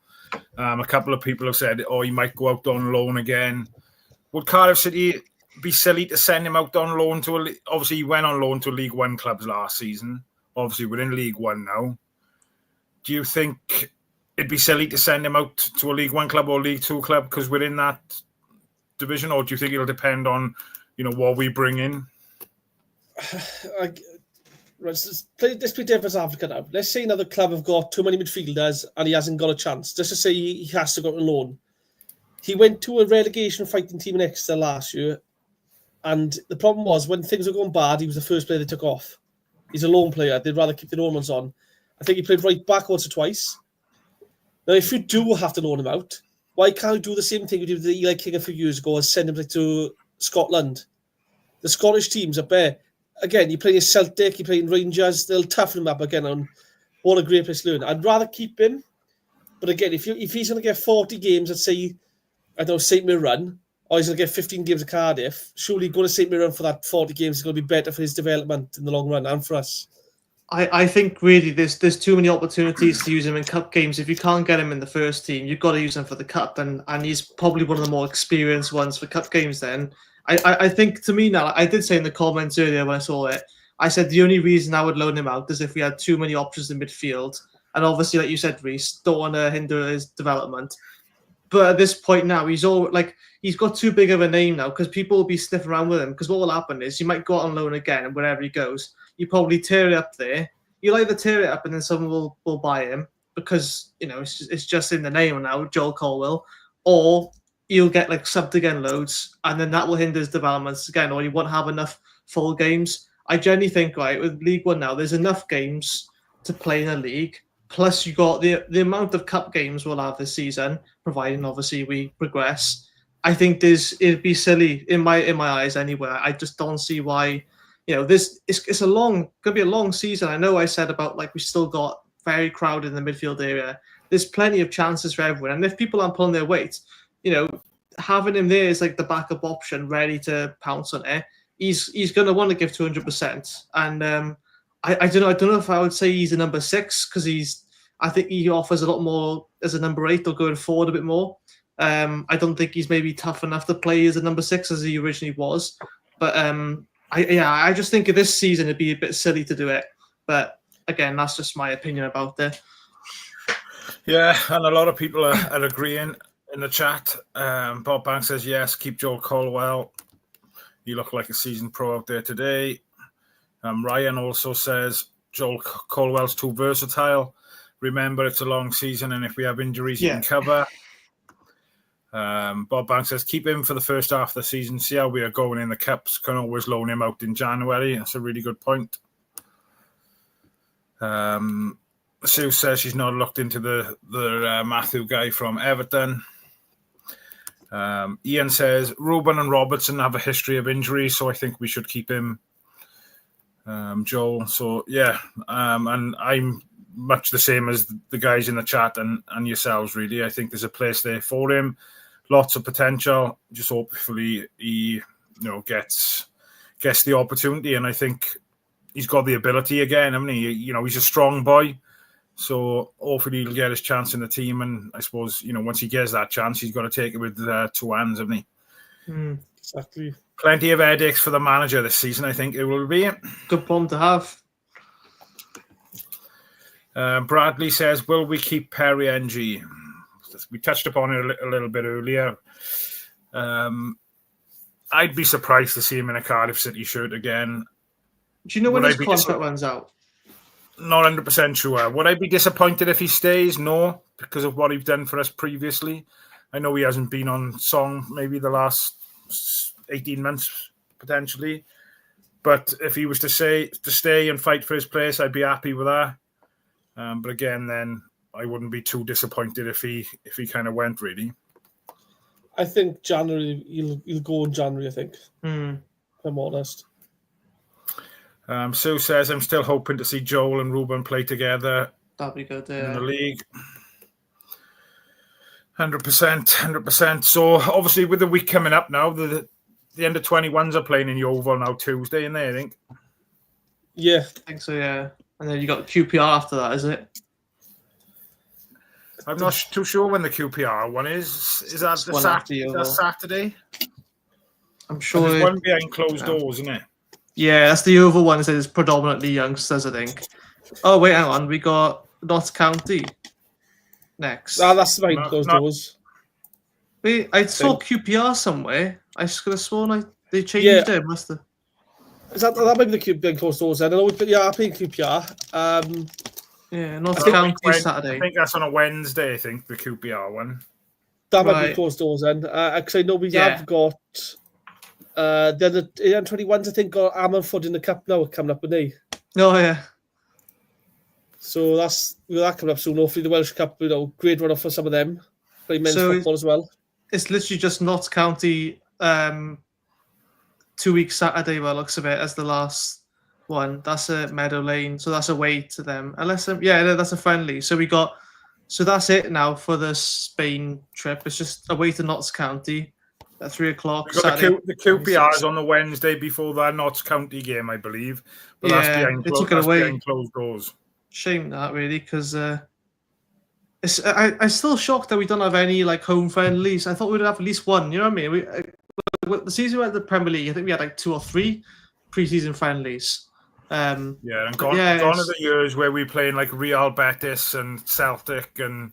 A couple of people have said, he might go out on loan again. Would Cardiff City be silly to send him out on loan to obviously he went on loan to League One clubs last season. Obviously, we're in League One now. Do you think it'd be silly to send him out to a League One club or League Two club because we're in that division, or do you think it'll depend on what we bring in? Let's play devil's advocate now. Let's say another club have got too many midfielders and he hasn't got a chance. Just to say he has to go on loan. He went to a relegation fighting team in Exeter last year, and the problem was when things were going bad, he was the first player they took off. He's a loan player. They'd rather keep the loan ones on. I think he played right back once or twice. Now, if you do have to loan him out, why can't you do the same thing you did with Eli King a few years ago and send him to Scotland? The Scottish teams up there, again, you're playing Celtic, you're playing Rangers, they'll toughen him up again on what a great place to learn. I'd rather keep him, but again, if he's going to get 40 games at, say, St Mirren, or he's going to get 15 games at Cardiff, surely going to St Mirren for that 40 games is going to be better for his development in the long run and for us. I think really there's too many opportunities to use him in cup games. If you can't get him in the first team, you've got to use him for the cup, and he's probably one of the more experienced ones for cup games then. I think, to me now, I did say in the comments earlier when I saw it, I said the only reason I would loan him out is if we had too many options in midfield. And obviously, like you said, Rhys, don't want to hinder his development. But at this point now, he's got too big of a name now because people will be sniffing around with him. Because what will happen is he might go out on loan again, and wherever he goes, you probably tear it up there. You'll either tear it up and then someone will buy him because it's just in the name now, Joel Colwell, or you'll get subbed again loads, and then that will hinder his developments again, or you won't have enough full games. I genuinely think, with League One now, there's enough games to play in a league. Plus, you got the amount of cup games we'll have this season, providing obviously we progress. I think it'd be silly in my eyes anyway. I just don't see why. It's gonna be a long season. I know I said about we still got very crowded in the midfield area. There's plenty of chances for everyone, and if people aren't pulling their weight, having him there is the backup option, ready to pounce on it. He's going to want to give 200%, and I don't know if I would say he's a number 6 because I think he offers a lot more as a number 8 or going forward a bit more. I don't think he's maybe tough enough to play as a number 6 as he originally was, but I just think this season it'd be a bit silly to do it. But again, that's just my opinion about it. Yeah, and a lot of people are agreeing. In the chat, Bob Banks says, yes, keep Joel Colwell. You look like a seasoned pro out there today. Ryan also says, Joel Colwell's too versatile. Remember, it's a long season, and if we have injuries, you can cover. Bob Banks says, keep him for the first half of the season. See how we are going in the Cups. Can always loan him out in January. That's a really good point. Sue says she's not looked into the Matthew guy from Everton. Ian says Ruben and Robertson have a history of injury, so I think we should keep him. Joel. So yeah, and I'm much the same as the guys in the chat and yourselves. Really, I think there's a place there for him. Lots of potential. Just hopefully he gets the opportunity, and I think he's got the ability again. I mean, he's a strong boy. So hopefully he'll get his chance in the team, and I suppose once he gets that chance, he's got to take it with 2 hands, hasn't he? Exactly. Plenty of headaches for the manager this season, I think it will be. Good problem to have. Bradley says, will we keep Perry NG? We touched upon it a little bit earlier. I'd be surprised to see him in a Cardiff City shirt again. Do you know when his contract runs out? Not 100% sure. Would I be disappointed if he stays? No, because of what he's done for us previously. I know he hasn't been on song maybe the last 18 months, potentially. But if he was to stay and fight for his place, I'd be happy with that. But again, then I wouldn't be too disappointed if he kind of went, really. I think January, he'll go in January, I think. If I'm honest. Sue says, I'm still hoping to see Joel and Ruben play together. That'd be good, in the league. 100%. So obviously with the week coming up now, the end of 21s are playing in Yeovil now Tuesday, in there, I think. Yeah. I think so, yeah. And then you got QPR after that, is it? I'm not too sure when the QPR one is. Is that Saturday? I'm sure. There's one behind closed doors, isn't it? Yeah, that's the Yeovil one. That is predominantly youngsters, I think. Oh, wait, hang on. We got Notts County next. Ah, that's behind closed doors. Wait, I saw QPR somewhere. I just could have sworn they changed it. Must have. That might be the behind closed doors then. I playing QPR. Yeah, Notts County Saturday. I think that's on a Wednesday, I think, the QPR one. That might be closed doors then. Because I know we have got the 21s, I think, got Ammanford in the cup now coming up, wouldn't they? Oh, yeah. So that coming up soon. Hopefully the Welsh Cup, great run off for some of them. Play men's football as well. It's literally just Notts County 2 weeks Saturday, by the looks of it, as the last one. That's at Meadow Lane, so that's away to them. That's a friendly. So that's it now for the Spain trip. It's just away to Notts County at 3:00. The QPR is on the Wednesday before that Notts County game, I believe. But that's behind closed doors. Shame that, really, because I'm still shocked that we don't have any home friendlies. I thought we'd have at least one. You know what I mean? The season we had the Premier League, I think we had 2 or 3 pre-season friendlies. And gone are the years where we playing Real Betis and Celtic and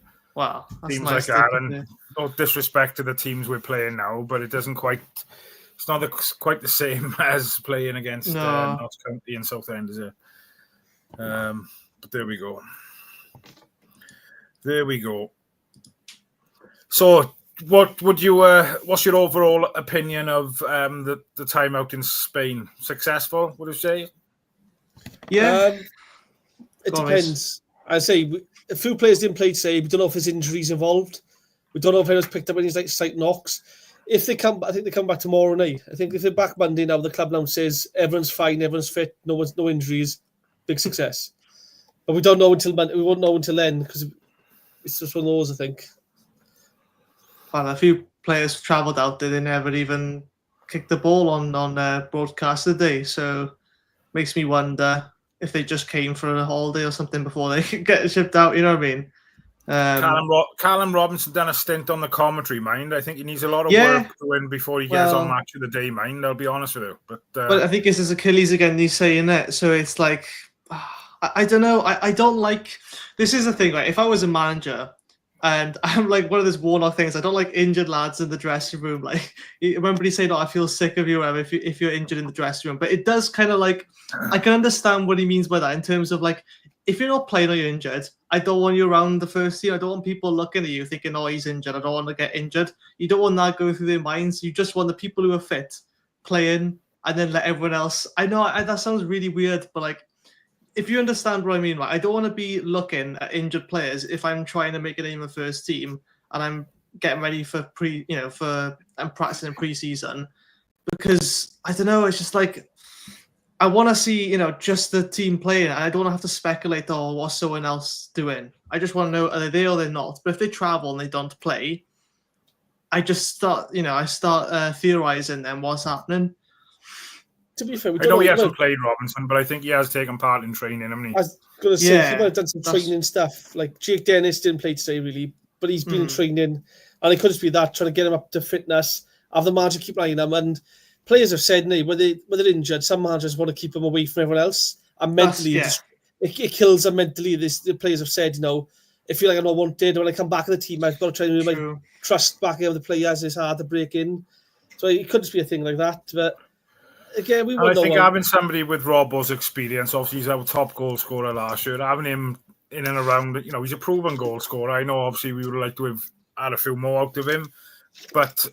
teams like that. And no disrespect to the teams we're playing now, but it doesn't quite. It's not quite the same as playing against Notts County and Southend, is it? But there we go. So, what would you? What's your overall opinion of the time out in Spain? Successful, would you say? Yeah, it depends. I say a few players didn't play today. We don't know if there's injuries involved. We don't know if anyone's picked up any slight knocks. If they come, I think they come back tomorrow night. I think if they're back Monday now, the club now says everyone's fine, everyone's fit, no injuries, big success. But we don't know until Monday. We won't know until then because it's just one of those, I think. Well, a few players travelled out there. They never even kicked the ball on broadcast today. So makes me wonder if they just came for a holiday or something before they get shipped out. You know what I mean? Callum Robinson done a stint on the commentary, mind. I think he needs a lot of work to win before he gets on Match of the Day, mind. I'll be honest with you. But I think it's his Achilles again, he's saying it. So it's I don't know. I don't like... This is the thing, right? If I was a manager and I'm one of those Warnock things, I don't like injured lads in the dressing room. Remember he said, I feel sick of you if you're injured in the dressing room. But it does kind of I can understand what he means by that in terms of if you're not playing or you're injured, I don't want you around the first team. I don't want people looking at you thinking, oh, he's injured. I don't want to get injured. You don't want that going through their minds. You just want the people who are fit playing and then let everyone else. I know that sounds really weird, but if you understand what I mean, I don't want to be looking at injured players if I'm trying to make a name of first team and I'm getting ready for and practicing in pre-season, because I don't know, it's just like I want to see just the team playing, and I don't want to have to speculate what's someone else doing. I just want to know, are they there or they're not. But if they travel and they don't play, I just start theorizing then what's happening. To be fair, I know he hasn't played Robinson, but I think he has taken part in training, hasn't he? I was going to say, he might have done some training stuff. Like Jake Dennis didn't play today, really, but he's been in training. And it could just be that, trying to get him up to fitness, have the manager keep eyeing him. And players have said, when they're injured, some managers want to keep them away from everyone else. And mentally, it kills them mentally. The players have said, if you're like, I'm not wanted, when I come back in the team, I've got to try and trust back in the players. It's hard to break in. So it could just be a thing like that. But again, I think having somebody with Robbo's experience, obviously he's our top goal scorer last year, having him in and around, he's a proven goal scorer. I know obviously we would like to have had a few more out of him, but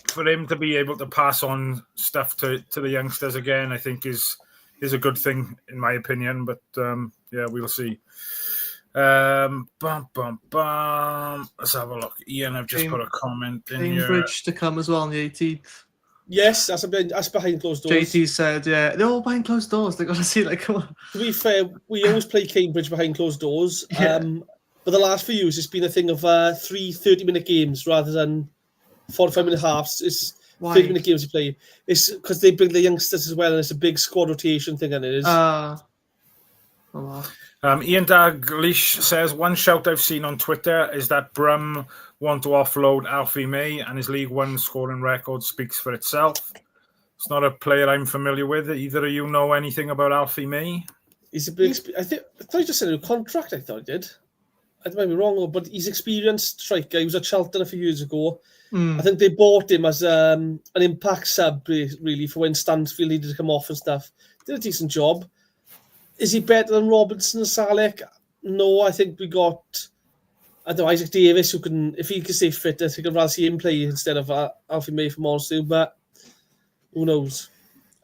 for him to be able to pass on stuff to the youngsters again, I think is a good thing in my opinion. But we'll see. Let's have a look. Ian, I've just put a comment in here. Cambridge to come as well on the 18th. Yes, that's behind closed doors. JT said, they're all behind closed doors. They've got to see, come on. To be fair, we always play Cambridge behind closed doors. But the last few years, it's been a thing of 3 30-minute games rather than 45-minute halves. It's 30-minute games we play. It's because they bring the youngsters as well, and it's a big squad rotation thing, and it is. Ian Daglish says, one shout I've seen on Twitter is that Brum want to offload Alfie May, and his League One scoring record speaks for itself. It's not a player I'm familiar with. Either of you know anything about Alfie May? He's a big... I thought he just signed a contract, I thought he did. I might be wrong, but he's experienced striker. He was at Charlton a few years ago. I think they bought him as an impact sub, really, for when Stansfield needed to come off and stuff. Did a decent job. Is he better than Robinson and Salek? No, I think we got, Isaac Davis, who can, if he can stay fit, I think I'd rather see him play instead of Alfie May from Monster, but who knows?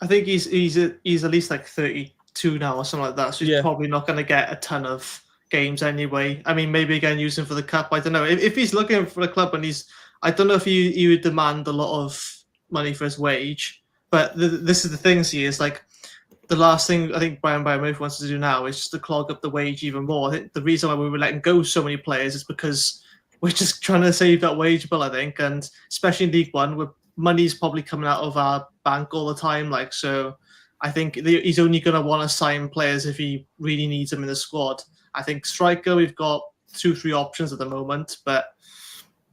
I think he's at least 32 now or something like that, so he's probably not going to get a ton of games anyway. I mean, maybe again use him for the cup. I don't know. If he's looking for a club and I don't know if he would demand a lot of money for his wage, but this is the thing, the last thing I think Brian Murphy wants to do now is just to clog up the wage even more. I think the reason why we were letting go so many players is because we're just trying to save that wage bill, I think, and especially in League One, where money's probably coming out of our bank all the time. So I think he's only going to want to sign players if he really needs them in the squad. I think striker, we've got 2-3 options at the moment, but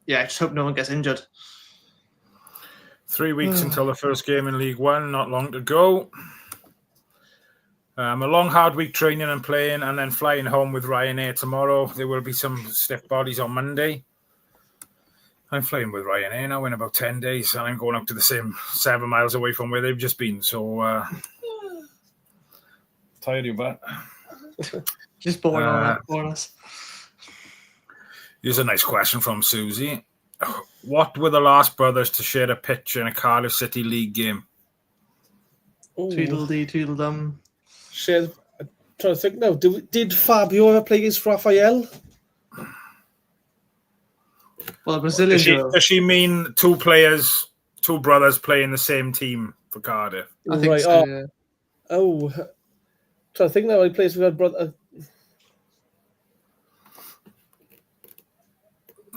I just hope no one gets injured. 3 weeks until the first game in League One, not long to go. A long, hard week training and playing, and then flying home with Ryanair tomorrow. There will be some stiff bodies on Monday. I'm flying with Ryanair now in about 10 days, and I'm going up to the same 7 miles away from where they've just been. So, tired of that. Just boring on us. Here's a nice question from Susie. What were the last brothers to share a pitch in a Cardiff City League game? Tweedledee, Tweedledum. I'm trying to think now. Did Fabio ever play against Raphael? Well, Brazilian. Does she mean two brothers playing the same team for Cardiff? I think so. Trying to think now. He plays with her brother.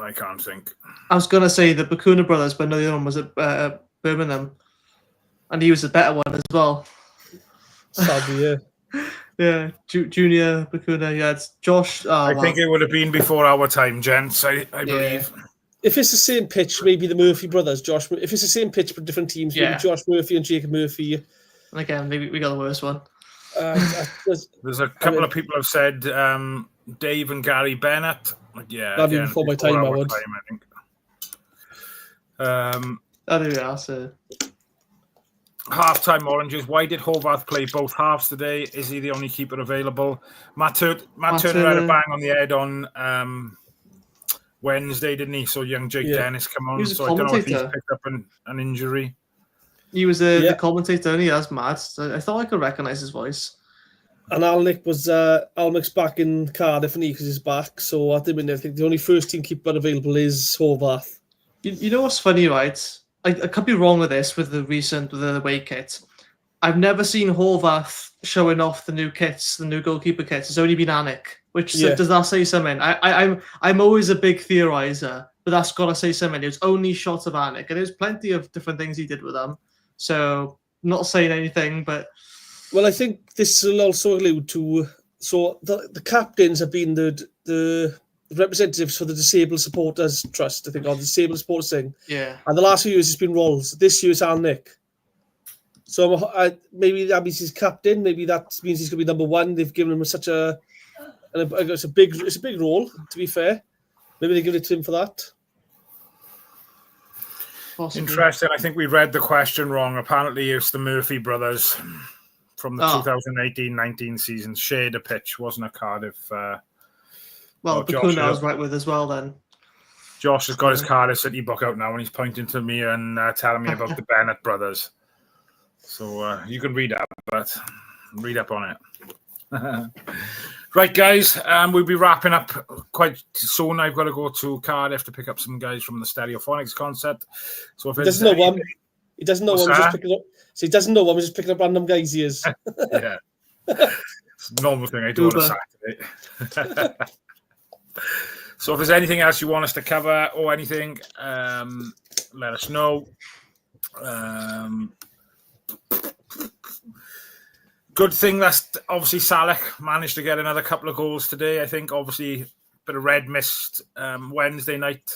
I can't think. I was going to say the Bakuna brothers, but no, the other one was at Birmingham. And he was the better one as well. Sadly, yeah. Yeah, Junior Bakuna. Yeah, it's Josh. I think it would have been before our time, gents, I believe. If it's the same pitch, maybe the Murphy brothers, Josh. If it's the same pitch but different teams, maybe Josh Murphy and Jacob Murphy. And again, maybe we got the worst one. There's a couple of people have said Dave and Gary Bennett. Yeah, that'd be before my time, I would. I think. So. Half-time oranges. Why did Hovarth play both halves today? Is he the only keeper available? Matt Turner had a bang on the head on Wednesday, didn't he? So young Jake Dennis come on. So I don't know if he's picked up an injury. He was the commentator, and that's mad. So I thought I could recognise his voice. And Almec's back in Cardiff and because he's back. So at the minute, I think the only first team keeper available is Horvath. You know what's funny, right? I could be wrong with this with the away kit. I've never seen Horvath showing off the new kits, the new goalkeeper kits. It's only been Anik. Does that say something? I'm always a big theorizer, but that's got to say something. It was only shots of Anik, and there's plenty of different things he did with them. So not saying anything, but well, I think this will also allude to the captains have been the representatives for the Disabled Supporters Trust, I think, or the Disabled Supporters thing. Yeah. And the last few years it's been Rolls. This year it's Nick. So maybe that means he's captain. Maybe that means he's going to be number one. They've given him such it's a big role. To be fair, maybe they give it to him for that. Possibly. Interesting. I think we read the question wrong. Apparently, it's the Murphy brothers from the 2018-19 season shared a pitch, wasn't it, Cardiff? Well, Bakuna I was right with as well then. Josh has got his Cardiff City book out now and he's pointing to me and telling me about the Bennett brothers. So you can read up on it. Right, guys, we'll be wrapping up quite soon. I've got to go to Cardiff to pick up some guys from the Stereophonics concert. So if he doesn't know one. He doesn't know one. Just picking up. So he doesn't know one. We're just picking up random guys' ears. Yeah, it's a normal thing I do on a Saturday. So if there's anything else you want us to cover or anything, let us know. Good thing that's obviously Salek managed to get another couple of goals today. I think obviously a bit of red missed Wednesday night.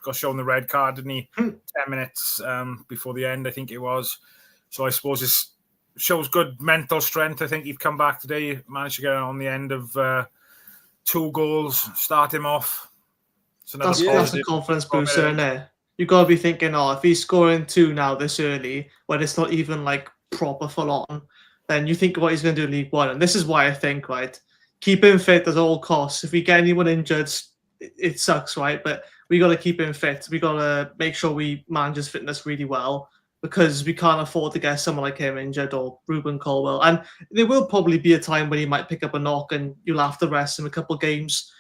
Got shown the red card, didn't he? 10 minutes before the end, I think it was. So I suppose this shows good mental strength. I think he'd come back today, managed to get on the end of 2 goals, start him off. That's a confidence booster, isn't it? You've got to be thinking, if he's scoring 2 now this early, when it's not even like proper full on, then you think what he's going to do in League One. And this is why I think, right, keep him fit at all costs. If we get anyone injured, it sucks, right? But we got to keep him fit. We got to make sure we manage his fitness really well because we can't afford to get someone like him injured or Ruben Colwell. And there will probably be a time when he might pick up a knock and you'll have to rest him a couple of games.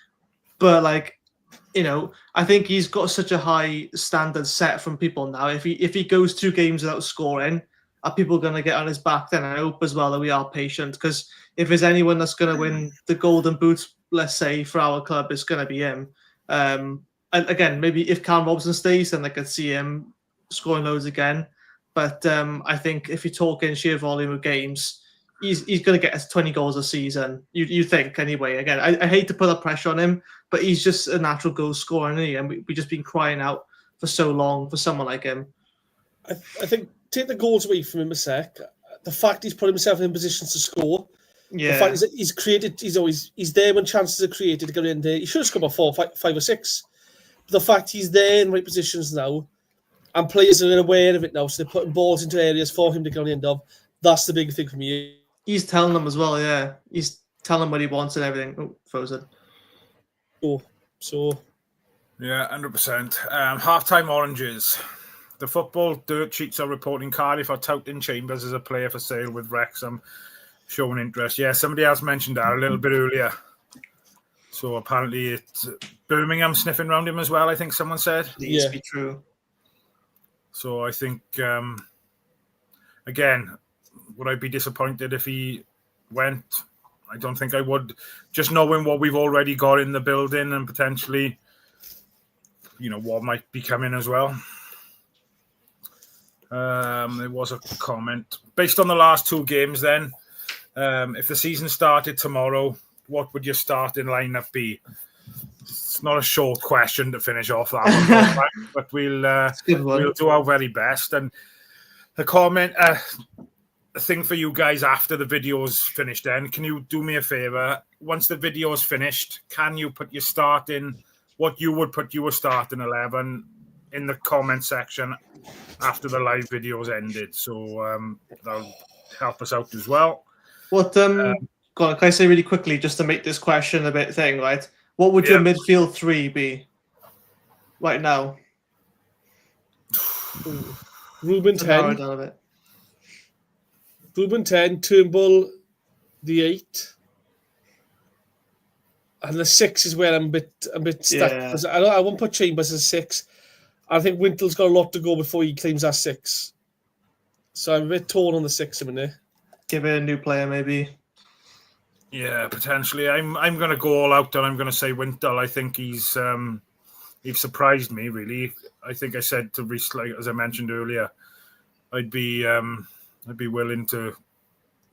But I think he's got such a high standard set from people now. If he goes 2 games without scoring, are people going to get on his back then? I hope as well that we are patient because if there's anyone that's going to win the Golden Boot, let's say, for our club, it's going to be him. And again, maybe if Cam Robson stays, then I could see him scoring loads again. But I think if you're talking sheer volume of games, he's going to get us 20 goals a season. You think anyway. Again, I hate to put that pressure on him, but he's just a natural goal scorer, isn't he? And we've just been crying out for so long for someone like him. I think take the goals away from him a sec. The fact he's put himself in positions to score. Yeah. The fact is that he's created. He's there when chances are created to get in there. He should have scored about 5 or 6. But the fact he's there in right positions now, and players are aware of it now, so they're putting balls into areas for him to get on the end of. That's the big thing for me. He's telling them as well, yeah. He's telling them what he wants and everything. Oh, frozen. Oh, so. Yeah, 100%. Half-time oranges. The football dirt sheets are reporting Cardiff are touting Chambers as a player for sale with Wrexham showing interest. Yeah, somebody else mentioned that a little bit earlier. So apparently it's Birmingham sniffing around him as well, I think someone said. Please be true. So I think, again, would I be disappointed if he went? I don't think I would. Just knowing what we've already got in the building and potentially, what might be coming as well. There was a comment. Based on the last 2 games then, if the season started tomorrow, what would your starting lineup be? It's not a short question to finish off that one, but we'll do our very best. And the comment, a thing for you guys after the video's finished then, can you do me a favour? Once the video is finished, can you put your what you would put your starting 11 in the comment section after the live video's ended? So that'll help us out as well. What, can I say really quickly, just to make this question a bit thing, right? What would your midfield 3 be right now? Ruben 10. Ruben 10, Turnbull the 8. And the 6 is where I'm a bit stuck. Because I won't put Chambers as 6. I think Wintel's got a lot to go before he claims that 6. So I'm a bit torn on the 6 a minute. Give it a new player, maybe. Yeah, potentially. I'm going to go all out and I'm going to say Wintel. I think he's surprised me, really. I think I said to Rhys, like, as I mentioned earlier, I'd be willing to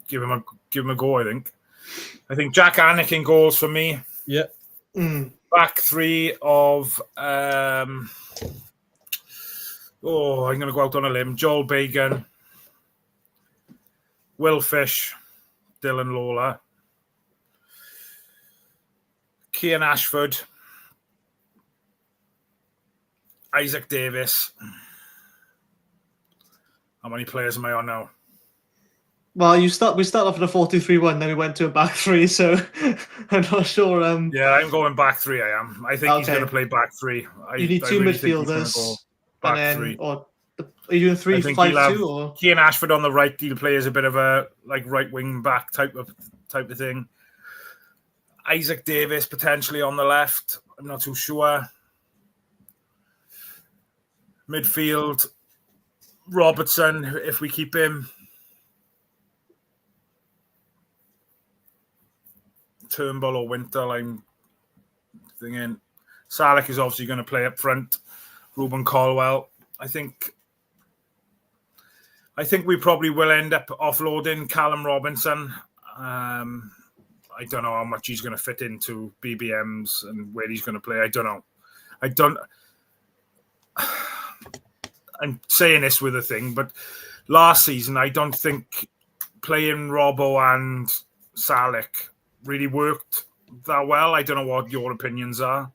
give him a go. I think Jack Anick in goals for me. Yeah. Back 3 of I'm going to go out on a limb. Joel Bagan, Will Fish, Dylan Lawler, Cian Ashford, Isaac Davis. How many players am I on now? Well, we start off with a 4-2-3-1, then we went to a back 3, so I'm not sure. Yeah, I'm going back 3. I am. I think he's going to play back 3. You need 2 midfielders, back and then 3. Or are you doing 3-5-2 or Cian Ashford on the right? He'll play as a bit of a like right wing back type of thing. Isaac Davis potentially on the left. I'm not too sure. Midfield, Robertson if we keep him. Turnbull or Winter, I'm thinking. Salek is obviously going to play up front. Ruben Colwell. I think we probably will end up offloading Callum Robinson. I don't know how much he's going to fit into BBMs and where he's going to play. I don't know. I'm saying this with a thing, but last season I don't think playing Robbo and Salek really worked that well. I don't know what your opinions are.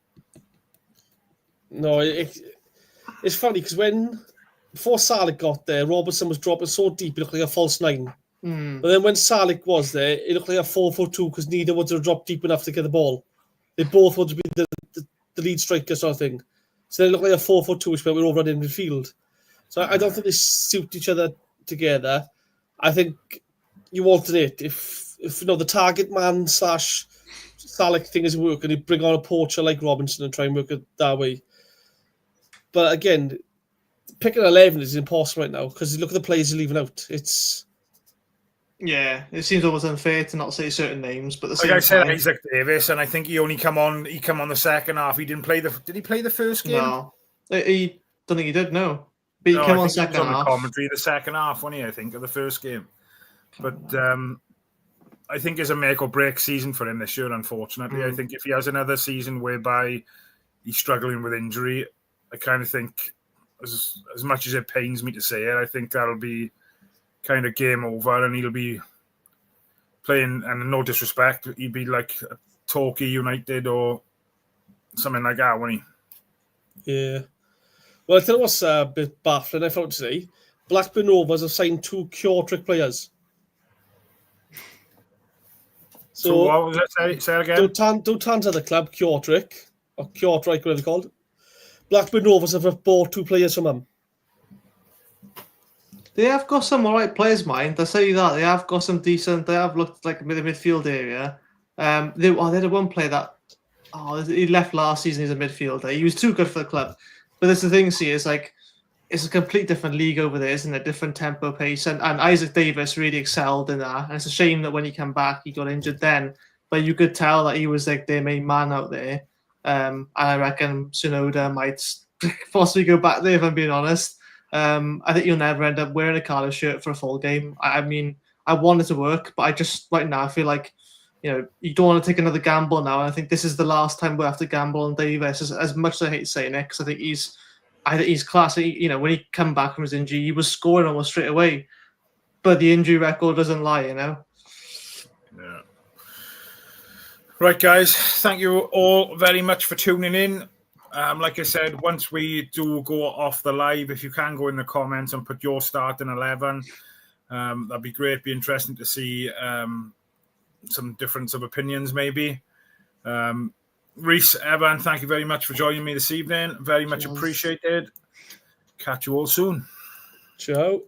No, it's funny because before Salek got there, Robertson was dropping so deep he looked like a false 9. But then when Salek was there, it looked like a 4-4-2 because neither would have dropped deep enough to get the ball. They both would be the lead striker sort of thing. So they look like a 4-4-2, which meant we were over in midfield. So I don't think they suit each other together. I think you alternate. If the target man / Salek thing isn't working, you bring on a poacher like Robinson and try and work it that way. But again, picking 11 is impossible right now because look at the players you're leaving out. It seems almost unfair to not say certain names, but like I said, Isaac Davis, and I think he only come on the second half. He didn't play did he play the first game? No, I don't think he did. No, but he came on second half. On the commentary the second half, wasn't he? I think of the first game, but I think it's a make or break season for him this year. Unfortunately, I think if he has another season whereby he's struggling with injury, I kind of think, as much as it pains me to say it, I think that'll be kind of game over, and he'll be playing. And no disrespect, he'd be like a Torquay United or something like that, wouldn't he? Yeah. Well, I tell you what's a bit baffling. I found today, Blackburn Rovers have signed 2 Kjortrik players. So what was it? Say it again. Dotan's at the club, Kjortrik, or Kjortrik, whatever they're called. Blackburn Rovers have bought 2 players from them. They have got some alright players, mind. I say that they have got some decent. They have looked like in the midfield area. They had one player that he left last season. He's a midfielder. He was too good for the club. But that's the thing. See, is like it's a complete different league over there, isn't it? Different tempo, pace, and Isaac Davis really excelled in that. And it's a shame that when he came back, he got injured then. But you could tell that he was like their main man out there. And I reckon Sonoda might possibly go back there, if I'm being honest. I think you'll never end up wearing a Cardiff shirt for a full game. I mean, I want it to work, but I just right now I feel like you don't want to take another gamble now. And I think this is the last time we'll have to gamble on Davis. As much as I hate saying it, because I think he's classy. When he come back from his injury, he was scoring almost straight away, but the injury record doesn't lie. Yeah. Right, guys. Thank you all very much for tuning in. Like I said, once we do go off the live, if you can go in the comments and put your starting 11, that'd be great. Be interesting to see some difference of opinions, maybe. Rhys, Evan, thank you very much for joining me this evening. Very much appreciated. Catch you all soon. Ciao.